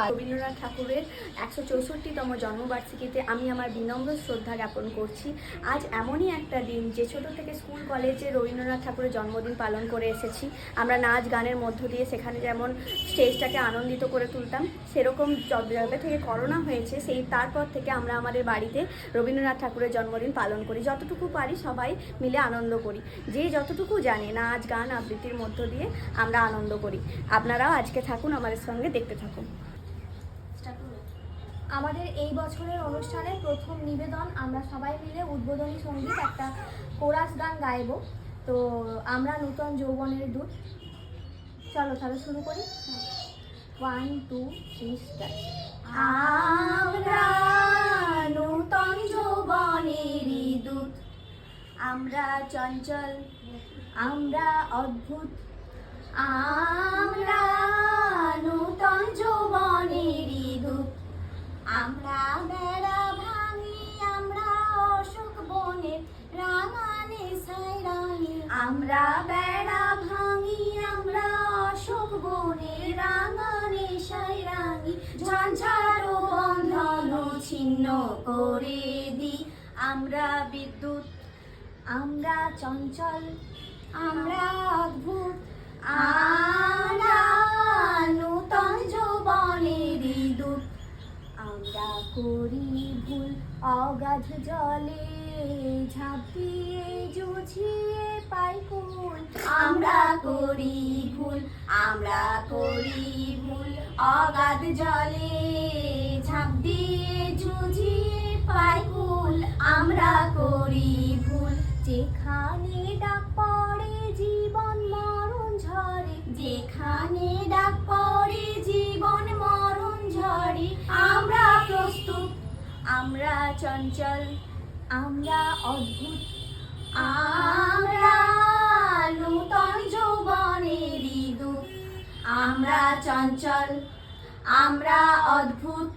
রবীন্দ্রনাথ ঠাকুরের 164তম জন্মবার্ষিকীতে আমি আমার বিনম্র শ্রদ্ধা জ্ঞাপন করছি। আজ এমনই একটা দিন যে ছোটো থেকে স্কুল কলেজে রবীন্দ্রনাথ ঠাকুরের জন্মদিন পালন করে এসেছি। আমরা নাচ গানের মধ্য দিয়ে সেখানে যেমন স্টেজটাকে আনন্দিত করে তুলতাম, সেরকম যবে থেকে করোনা হয়েছে তারপর থেকে আমরা আমাদের বাড়িতে রবীন্দ্রনাথ ঠাকুরের জন্মদিন পালন করি। যতটুকু পারি সবাই মিলে আনন্দ করি, যে যতটুকু জানে নাচ গান আবৃত্তির মধ্য দিয়ে আমরা আনন্দ করি। আপনারাও আজকে থাকুন আমাদের সঙ্গে, দেখতে থাকুন। আমাদের এই বছরের অনুষ্ঠানের প্রথম নিবেদন, আমরা সবাই মিলে উদ্বোধনী সঙ্গীত একটা কোরাস গান গাইব। তো আমরা নূতন যৌবনের দূত। চলো তাহলে শুরু করি। 1 2 3 স্টার্ট। আমরা নূতন যৌবনের দূত, আমরা চঞ্চল, আমরা অদ্ভুত, আমরা নূতন যৌবনের দূত। আমরা বেড়া ভাঙি, আমরা অশোক বনের রাঙানে সাইরানি। আমরা বেড়া ভাঙি, আমরা অশোক বনের রাঙানে সাইরানি। ঝঞ্ঝারো বন্ধন ছিন্ন করে দিই, আমরা বিদ্যুৎ, আমরা চঞ্চল, আমরা অদ্ভুত, আমরা নূতন যৌবনের দূত। আমরা করি ভুল অগাধ জলে, ঝাঁপিয়ে জুঝিয়ে পাই কুল। আমরা করি ভুল, আমরা করি ভুল অগাধ জলে, ঝাঁপ দিয়ে জুঝিয়ে পাই কুল। আমরা করি ভুল, যেখানে ডাক পড়ে জীবন মরণ ঝরে, যেখানে ডাক পড়ে জীবন মরণ ঝরে। আমরা প্রস্তুত, আমরা চঞ্চল, আমরা অদ্ভুত, আমরা নূতন যৌবনের দূত। আমরা চঞ্চল, আমরা অদ্ভুত,